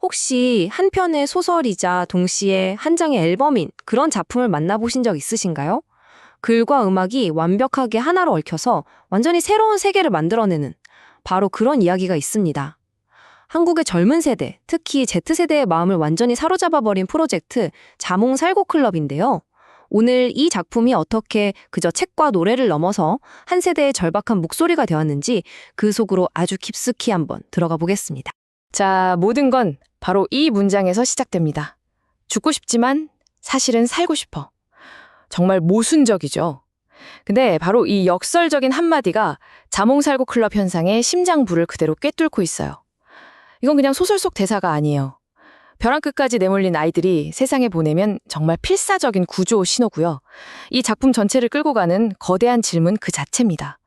혹시 한 편의 소설이자 동시에 한 장의 앨범인 그런 작품을 만나보신 적 있으신가요? 글과 음악이 완벽하게 하나로 얽혀서 완전히 새로운 세계를 만들어내는 바로 그런 이야기가 있습니다. 한국의 젊은 세대, 특히 Z세대의 마음을 완전히 사로잡아버린 프로젝트 자몽살고클럽인데요. 오늘 이 작품이 어떻게 그저 책과 노래를 넘어서 한 세대의 절박한 목소리가 되었는지 그 속으로 아주 깊숙이 한번 들어가 보겠습니다. 자, 모든 건 바로 이 문장에서 시작됩니다. 죽고 싶지만 사실은 살고 싶어. 정말 모순적이죠. 근데 바로 이 역설적인 한마디가 자몽살고 클럽 현상의 심장부를 그대로 꿰뚫고 있어요. 이건 그냥 소설 속 대사가 아니에요. 벼랑 끝까지 내몰린 아이들이 세상에 보내면 정말 필사적인 구조 신호고요. 이 작품 전체를 끌고 가는 거대한 질문 그 자체입니다.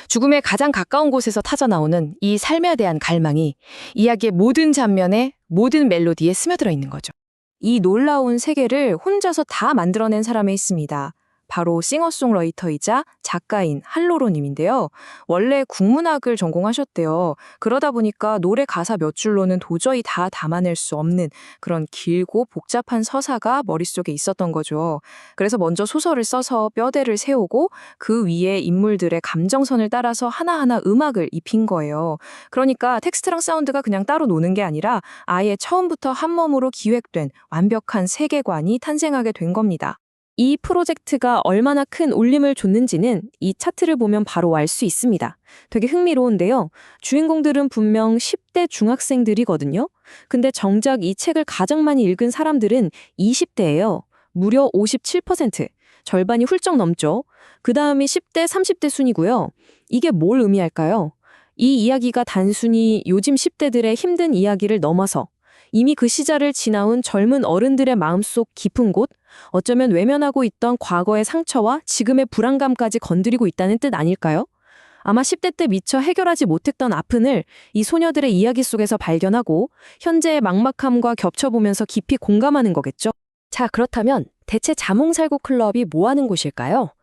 죽음에 가장 가까운 곳에서 타져나오는 이 삶에 대한 갈망이 이야기의 모든 장면에, 모든 멜로디에 스며들어 있는 거죠. 이 놀라운 세계를 혼자서 다 만들어낸 사람이 있습니다. 바로 싱어송라이터이자 작가인 한로로님인데요. 원래 국문학을 전공하셨대요. 그러다 보니까 노래 가사 몇 줄로는 도저히 다 담아낼 수 없는 그런 길고 복잡한 서사가 머릿속에 있었던 거죠. 그래서 먼저 소설을 써서 뼈대를 세우고 그 위에 인물들의 감정선을 따라서 하나하나 음악을 입힌 거예요. 그러니까 텍스트랑 사운드가 그냥 따로 노는 게 아니라 아예 처음부터 한 몸으로 기획된 완벽한 세계관이 탄생하게 된 겁니다. 이 프로젝트가 얼마나 큰 울림을 줬는지는 이 차트를 보면 바로 알 수 있습니다. 되게 흥미로운데요. 주인공들은 분명 10대 중학생들이거든요. 근데 정작 이 책을 가장 많이 읽은 사람들은 20대예요. 무려 57%. 절반이 훌쩍 넘죠. 그 다음이 10대, 30대 순이고요. 이게 뭘 의미할까요? 이 이야기가 단순히 요즘 10대들의 힘든 이야기를 넘어서 이미 그 시절을 지나온 젊은 어른들의 마음속 깊은 곳, 어쩌면 외면하고 있던 과거의 상처와 지금의 불안감까지 건드리고 있다는 뜻 아닐까요? 아마 10대 때 미처 해결하지 못했던 아픔을 이 소녀들의 이야기 속에서 발견하고 현재의 막막함과 겹쳐보면서 깊이 공감하는 거겠죠? 자, 그렇다면 대체 자몽살고 클럽이 뭐 하는 곳일까요?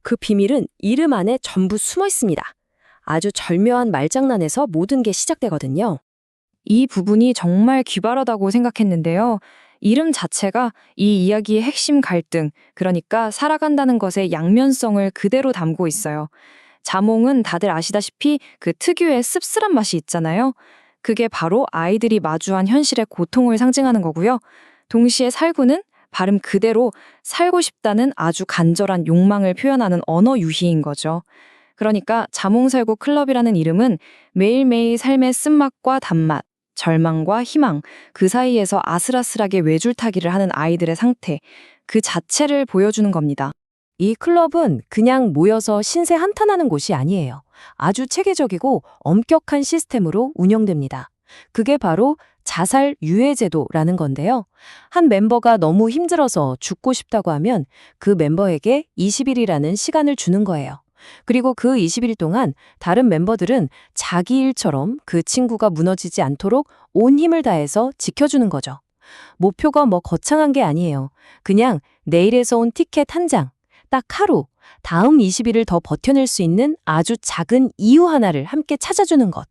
그 비밀은 이름 안에 전부 숨어 있습니다. 아주 절묘한 말장난에서 모든 게 시작되거든요. 이 부분이 정말 기발하다고 생각했는데요. 이름 자체가 이 이야기의 핵심 갈등, 그러니까 살아간다는 것의 양면성을 그대로 담고 있어요. 자몽은 다들 아시다시피 그 특유의 씁쓸한 맛이 있잖아요. 그게 바로 아이들이 마주한 현실의 고통을 상징하는 거고요. 동시에 살구는 발음 그대로 살고 싶다는 아주 간절한 욕망을 표현하는 언어 유희인 거죠. 그러니까 자몽살고 클럽이라는 이름은 매일매일 삶의 쓴맛과 단맛, 절망과 희망, 그 사이에서 아슬아슬하게 외줄타기를 하는 아이들의 상태, 그 자체를 보여주는 겁니다. 이 클럽은 그냥 모여서 신세 한탄하는 곳이 아니에요. 아주 체계적이고 엄격한 시스템으로 운영됩니다. 그게 바로 자살 유예 제도라는 건데요. 한 멤버가 너무 힘들어서 죽고 싶다고 하면 그 멤버에게 20일이라는 시간을 주는 거예요. 그리고 그 20일 동안 다른 멤버들은 자기 일처럼 그 친구가 무너지지 않도록 온 힘을 다해서 지켜주는 거죠. 목표가 뭐 거창한 게 아니에요. 그냥 내일에서 온 티켓 한 장, 딱 하루, 다음 20일을 더 버텨낼 수 있는 아주 작은 이유 하나를 함께 찾아주는 것.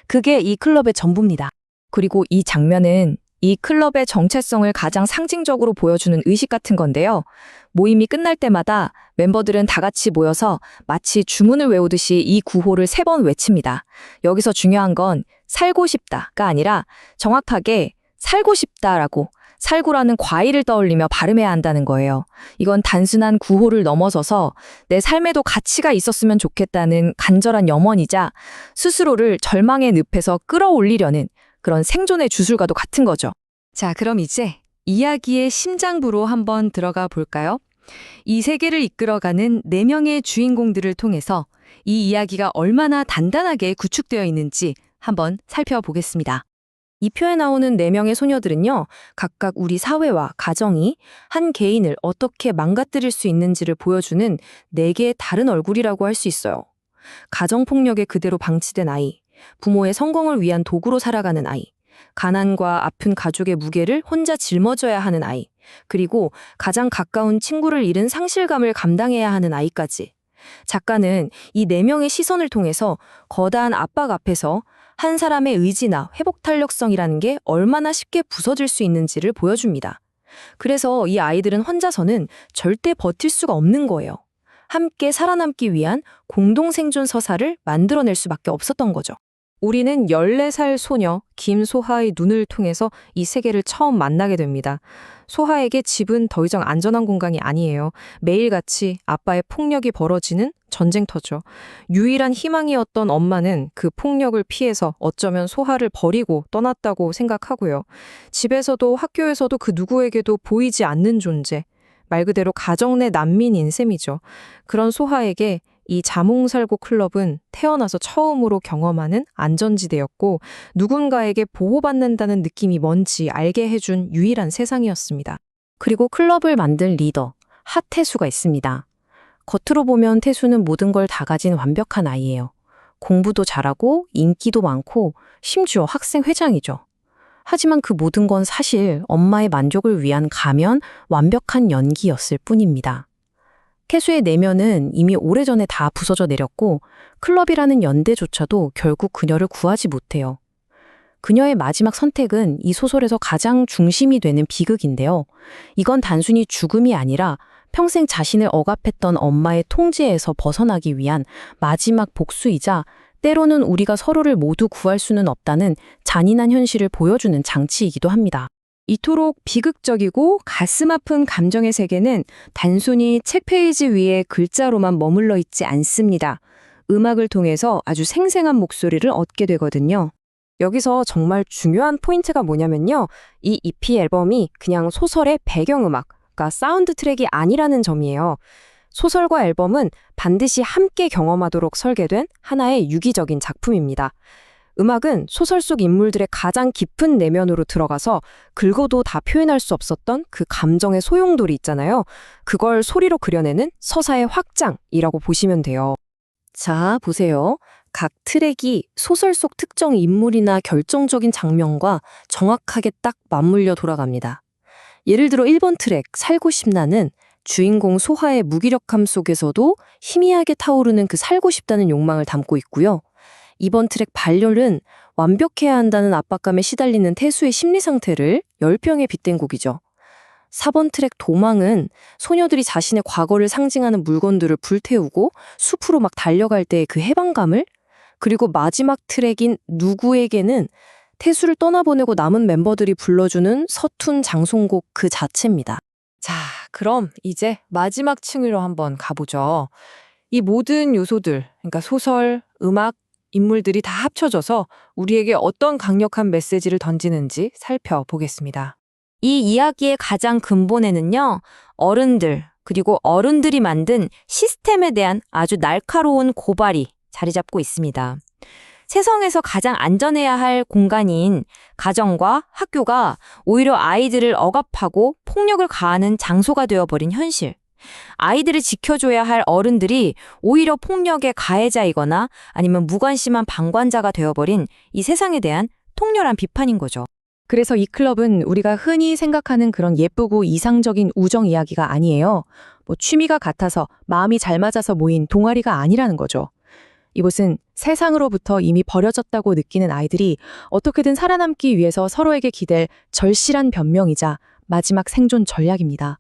그게 이 클럽의 전부입니다. 그리고 이 장면은 이 클럽의 정체성을 가장 상징적으로 보여주는 의식 같은 건데요. 모임이 끝날 때마다 멤버들은 다 같이 모여서 마치 주문을 외우듯이 이 구호를 3번 외칩니다. 여기서 중요한 건 살고 싶다가 아니라 정확하게 살고 싶다라고 살구라는 과일을 떠올리며 발음해야 한다는 거예요. 이건 단순한 구호를 넘어서서 내 삶에도 가치가 있었으면 좋겠다는 간절한 염원이자 스스로를 절망의 늪에서 끌어올리려는 그런 생존의 주술과도 같은 거죠. 자, 그럼 이제 이야기의 심장부로 한번 들어가 볼까요? 이 세계를 이끌어가는 4명의 주인공들을 통해서 이 이야기가 얼마나 단단하게 구축되어 있는지 한번 살펴보겠습니다. 이 표에 나오는 4명의 소녀들은요, 각각 우리 사회와 가정이 한 개인을 어떻게 망가뜨릴 수 있는지를 보여주는 4개의 다른 얼굴이라고 할 수 있어요. 가정폭력에 그대로 방치된 아이, 부모의 성공을 위한 도구로 살아가는 아이, 가난과 아픈 가족의 무게를 혼자 짊어져야 하는 아이, 그리고 가장 가까운 친구를 잃은 상실감을 감당해야 하는 아이까지. 작가는 이 4명의 시선을 통해서 거대한 압박 앞에서 한 사람의 의지나 회복 탄력성이라는 게 얼마나 쉽게 부서질 수 있는지를 보여줍니다. 그래서 이 아이들은 혼자서는 절대 버틸 수가 없는 거예요. 함께 살아남기 위한 공동 생존 서사를 만들어낼 수밖에 없었던 거죠. 우리는 14살 소녀 김소하의 눈을 통해서 이 세계를 처음 만나게 됩니다. 소하에게 집은 더 이상 안전한 공간이 아니에요. 매일같이 아빠의 폭력이 벌어지는 전쟁터죠. 유일한 희망이었던 엄마는 그 폭력을 피해서 어쩌면 소하를 버리고 떠났다고 생각하고요. 집에서도 학교에서도 그 누구에게도 보이지 않는 존재, 말 그대로 가정 내 난민인 셈이죠. 그런 소하에게 이 자몽살고 클럽은 태어나서 처음으로 경험하는 안전지대였고 누군가에게 보호받는다는 느낌이 뭔지 알게 해준 유일한 세상이었습니다. 그리고 클럽을 만든 리더, 하태수가 있습니다. 겉으로 보면 태수는 모든 걸 다 가진 완벽한 아이예요. 공부도 잘하고 인기도 많고 심지어 학생 회장이죠. 하지만 그 모든 건 사실 엄마의 만족을 위한 가면 완벽한 연기였을 뿐입니다. 태수의 내면은 이미 오래전에 다 부서져 내렸고 클럽이라는 연대조차도 결국 그녀를 구하지 못해요. 그녀의 마지막 선택은 이 소설에서 가장 중심이 되는 비극인데요. 이건 단순히 죽음이 아니라 평생 자신을 억압했던 엄마의 통제에서 벗어나기 위한 마지막 복수이자 때로는 우리가 서로를 모두 구할 수는 없다는 잔인한 현실을 보여주는 장치이기도 합니다. 이토록 비극적이고 가슴 아픈 감정의 세계는 단순히 책 페이지 위에 글자로만 머물러 있지 않습니다. 음악을 통해서 아주 생생한 목소리를 얻게 되거든요. 여기서 정말 중요한 포인트가 뭐냐면요. 이 EP 앨범이 그냥 소설의 배경음악, 그러니까 사운드 트랙이 아니라는 점이에요. 소설과 앨범은 반드시 함께 경험하도록 설계된 하나의 유기적인 작품입니다. 음악은 소설 속 인물들의 가장 깊은 내면으로 들어가서 긁어도 다 표현할 수 없었던 그 감정의 소용돌이 있잖아요. 그걸 소리로 그려내는 서사의 확장이라고 보시면 돼요. 자, 보세요. 각 트랙이 소설 속 특정 인물이나 결정적인 장면과 정확하게 딱 맞물려 돌아갑니다. 예를 들어 1번 트랙 살고 싶나는 주인공 소하의 무기력함 속에서도 희미하게 타오르는 그 살고 싶다는 욕망을 담고 있고요. 2번 트랙 발열은 완벽해야 한다는 압박감에 시달리는 태수의 심리 상태를 열병에 빗댄 곡이죠. 4번 트랙 도망은 소녀들이 자신의 과거를 상징하는 물건들을 불태우고 숲으로 막 달려갈 때의 그 해방감을, 그리고 마지막 트랙인 누구에게는 태수를 떠나보내고 남은 멤버들이 불러주는 서툰 장송곡 그 자체입니다. 자, 그럼 이제 마지막 층으로 한번 가보죠. 이 모든 요소들, 그러니까 소설, 음악, 인물들이 다 합쳐져서 우리에게 어떤 강력한 메시지를 던지는지 살펴보겠습니다. 이 이야기의 가장 근본에는요, 어른들, 그리고 어른들이 만든 시스템에 대한 아주 날카로운 고발이 자리 잡고 있습니다. 세상에서 가장 안전해야 할 공간인 가정과 학교가 오히려 아이들을 억압하고 폭력을 가하는 장소가 되어버린 현실. 아이들을 지켜줘야 할 어른들이 오히려 폭력의 가해자이거나 아니면 무관심한 방관자가 되어버린 이 세상에 대한 통렬한 비판인 거죠. 그래서 이 클럽은 우리가 흔히 생각하는 그런 예쁘고 이상적인 우정 이야기가 아니에요. 취미가 같아서 마음이 잘 맞아서 모인 동아리가 아니라는 거죠. 이곳은 세상으로부터 이미 버려졌다고 느끼는 아이들이 어떻게든 살아남기 위해서 서로에게 기댈 절실한 변명이자 마지막 생존 전략입니다.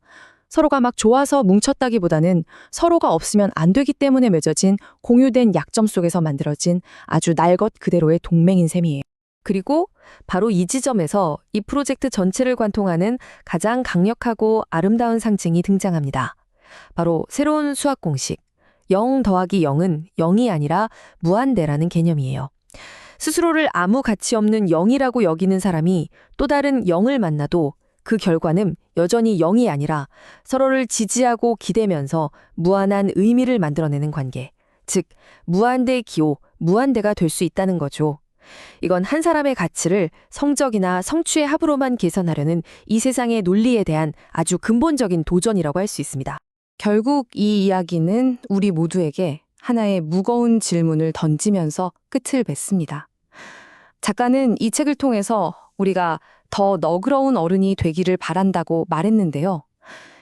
서로가 막 좋아서 뭉쳤다기보다는 서로가 없으면 안 되기 때문에 맺어진 공유된 약점 속에서 만들어진 아주 날 것 그대로의 동맹인 셈이에요. 그리고 바로 이 지점에서 이 프로젝트 전체를 관통하는 가장 강력하고 아름다운 상징이 등장합니다. 바로 새로운 수학 공식. 0 더하기 0은 0이 아니라 무한대라는 개념이에요. 스스로를 아무 가치 없는 0이라고 여기는 사람이 또 다른 0을 만나도 그 결과는 여전히 0이 아니라 서로를 지지하고 기대면서 무한한 의미를 만들어내는 관계. 즉, 무한대의 기호, 무한대가 될 수 있다는 거죠. 이건 한 사람의 가치를 성적이나 성취의 합으로만 계산하려는 이 세상의 논리에 대한 아주 근본적인 도전이라고 할 수 있습니다. 결국 이 이야기는 우리 모두에게 하나의 무거운 질문을 던지면서 끝을 맺습니다. 작가는 이 책을 통해서 우리가 더 너그러운 어른이 되기를 바란다고 말했는데요.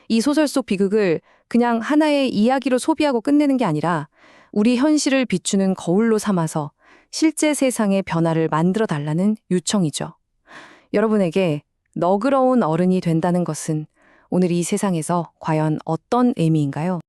이 소설 속 비극을 그냥 하나의 이야기로 소비하고 끝내는 게 아니라 우리 현실을 비추는 거울로 삼아서 실제 세상의 변화를 만들어 달라는 요청이죠. 여러분에게 너그러운 어른이 된다는 것은 오늘 이 세상에서 과연 어떤 의미인가요?